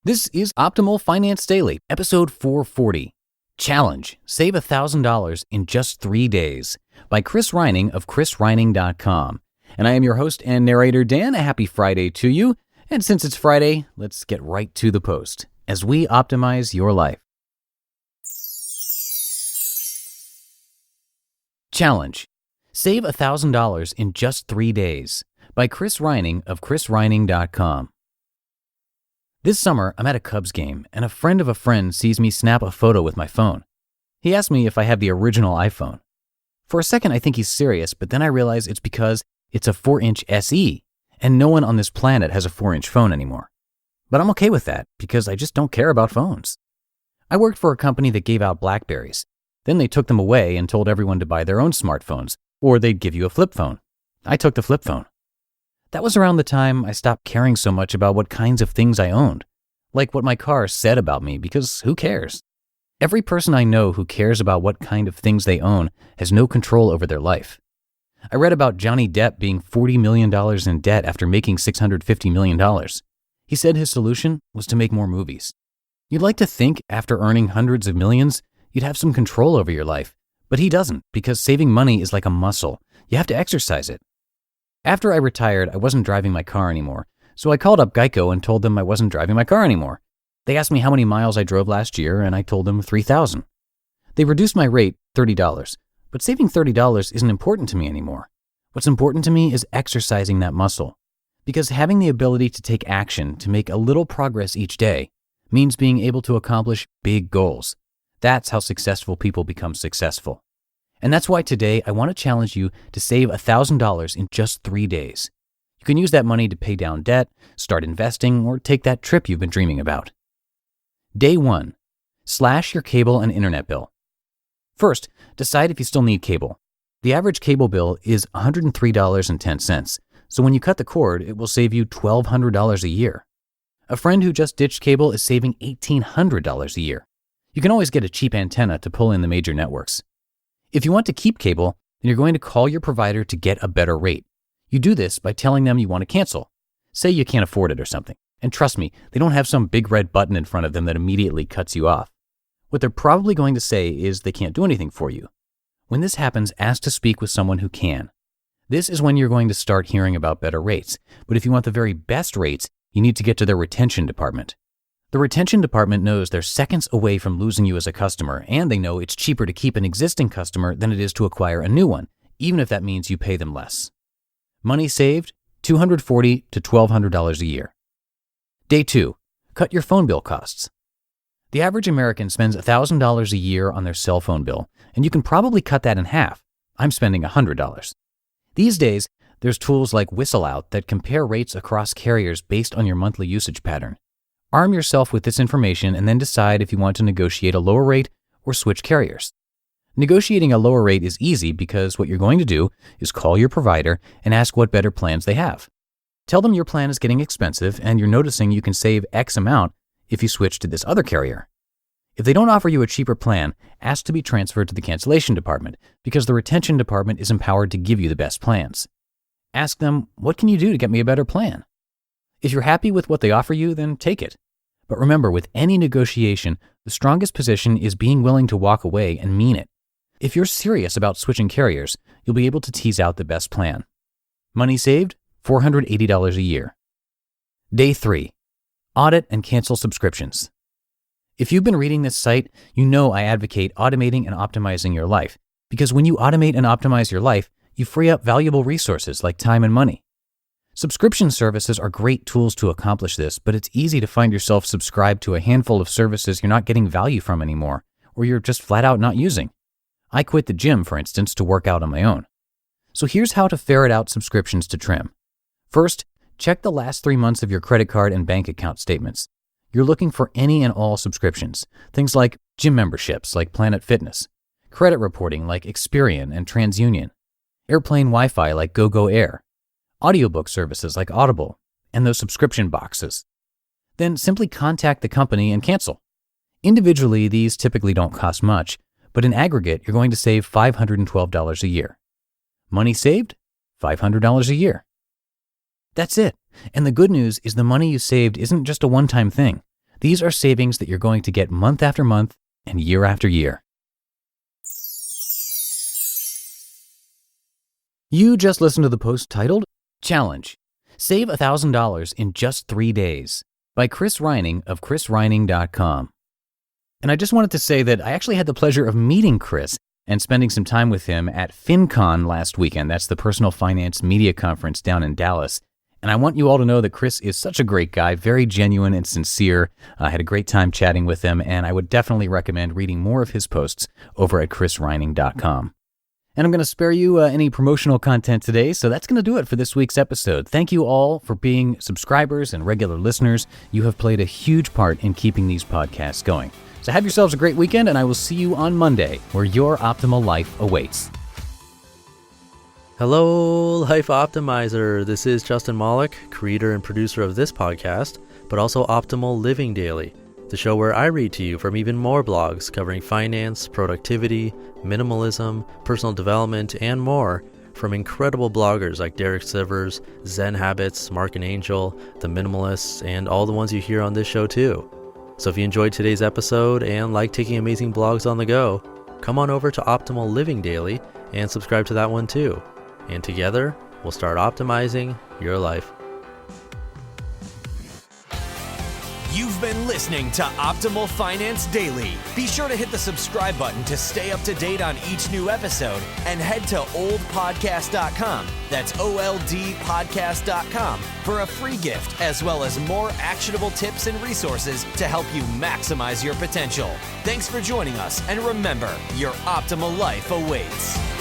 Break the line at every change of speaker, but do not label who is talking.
This is Optimal Finance Daily, episode 440. Challenge: Save $1,000 in just 3 days by Chris Reining of chrisreining.com. And I am your host and narrator, Dan. A happy Friday to you. And since it's Friday, let's get right to the post as we optimize your life. Challenge: Save $1,000 in just 3 days by Chris Reining of chrisreining.com. This summer, I'm at a Cubs game, and a friend of a friend sees me snap a photo with my phone. He asked me if I have the original iPhone. For a second, I think he's serious, but then I realize it's because it's a 4-inch SE, and no one on this planet has a 4-inch phone anymore. But I'm okay with that, because I just don't care about phones. I worked for a company that gave out BlackBerries. Then they took them away and told everyone to buy their own smartphones, or they'd give you a flip phone. I took the flip phone. That was around the time I stopped caring so much about what kinds of things I owned, like what my car said about me, because who cares? Every person I know who cares about what kind of things they own has no control over their life. I read about Johnny Depp being $40 million in debt after making $650 million. He said his solution was to make more movies. You'd like to think after earning hundreds of millions, you'd have some control over your life, but he doesn't, because saving money is like a muscle. You have to exercise it. After I retired, I wasn't driving my car anymore, so I called up Geico and told them I wasn't driving my car anymore. They asked me how many miles I drove last year, and I told them 3,000. They reduced my rate, $30, but saving $30 isn't important to me anymore. What's important to me is exercising that muscle, because having the ability to take action to make a little progress each day means being able to accomplish big goals. That's how successful people become successful. And that's why today I want to challenge you to save $1,000 in just 3 days. You can use that money to pay down debt, start investing, or take that trip you've been dreaming about. Day 1. Slash your cable and internet bill. First, decide if you still need cable. The average cable bill is $103.10, so when you cut the cord, it will save you $1,200 a year. A friend who just ditched cable is saving $1,800 a year. You can always get a cheap antenna to pull in the major networks. If you want to keep cable, then you're going to call your provider to get a better rate. You do this by telling them you want to cancel. Say you can't afford it or something. And trust me, they don't have some big red button in front of them that immediately cuts you off. What they're probably going to say is they can't do anything for you. When this happens, ask to speak with someone who can. This is when you're going to start hearing about better rates. But if you want the very best rates, you need to get to their retention department. The retention department knows they're seconds away from losing you as a customer, and they know it's cheaper to keep an existing customer than it is to acquire a new one, even if that means you pay them less. Money saved, $240 to $1,200 a year. Day 2. Cut your phone bill costs. The average American spends $1,000 a year on their cell phone bill, and you can probably cut that in half. I'm spending $100. These days, there's tools like WhistleOut that compare rates across carriers based on your monthly usage pattern. Arm yourself with this information and then decide if you want to negotiate a lower rate or switch carriers. Negotiating a lower rate is easy because what you're going to do is call your provider and ask what better plans they have. Tell them your plan is getting expensive and you're noticing you can save X amount if you switch to this other carrier. If they don't offer you a cheaper plan, ask to be transferred to the cancellation department because the retention department is empowered to give you the best plans. Ask them, what can you do to get me a better plan? If you're happy with what they offer you, then take it. But remember, with any negotiation, the strongest position is being willing to walk away and mean it. If you're serious about switching carriers, you'll be able to tease out the best plan. Money saved, $480 a year. Day 3. Audit and cancel subscriptions. If you've been reading this site, you know I advocate automating and optimizing your life, because when you automate and optimize your life, you free up valuable resources like time and money. Subscription services are great tools to accomplish this, but it's easy to find yourself subscribed to a handful of services you're not getting value from anymore, or you're just flat out not using. I quit the gym, for instance, to work out on my own. So here's how to ferret out subscriptions to trim. First, check the last 3 months of your credit card and bank account statements. You're looking for any and all subscriptions, things like gym memberships like Planet Fitness, credit reporting like Experian and TransUnion, airplane Wi-Fi like GoGo Air, audiobook services like Audible, and those subscription boxes. Then simply contact the company and cancel. Individually, these typically don't cost much, but in aggregate, you're going to save $512 a year. Money saved? $500 a year. That's it. And the good news is the money you saved isn't just a one-time thing. These are savings that you're going to get month after month and year after year. You just listened to the post titled, Challenge. Save $1,000 in just 3 days by Chris Reining of chrisreining.com. And I just wanted to say that I actually had the pleasure of meeting Chris and spending some time with him at FinCon last weekend. That's the Personal Finance Media Conference down in Dallas. And I want you all to know that Chris is such a great guy, very genuine and sincere. I had a great time chatting with him, and I would definitely recommend reading more of his posts over at chrisreining.com. And I'm going to spare you any promotional content today, so that's going to do it for this week's episode. Thank you all for being subscribers and regular listeners. You have played a huge part in keeping these podcasts going. So have yourselves a great weekend, and I will see you on Monday, where your optimal life awaits.
Hello, Life Optimizer. This is Justin Malik, creator and producer of this podcast, but also Optimal Living Daily, the show where I read to you from even more blogs covering finance, productivity, minimalism, personal development, and more from incredible bloggers like Derek Sivers, Zen Habits, Mark and Angel, The Minimalists, and all the ones you hear on this show too. So if you enjoyed today's episode and like taking amazing blogs on the go, come on over to Optimal Living Daily and subscribe to that one too. And together, we'll start optimizing your life.
You've been listening to Optimal Finance Daily. Be sure to hit the subscribe button to stay up to date on each new episode and head to oldpodcast.com. That's OLDpodcast.com for a free gift as well as more actionable tips and resources to help you maximize your potential. Thanks for joining us, and remember, your optimal life awaits.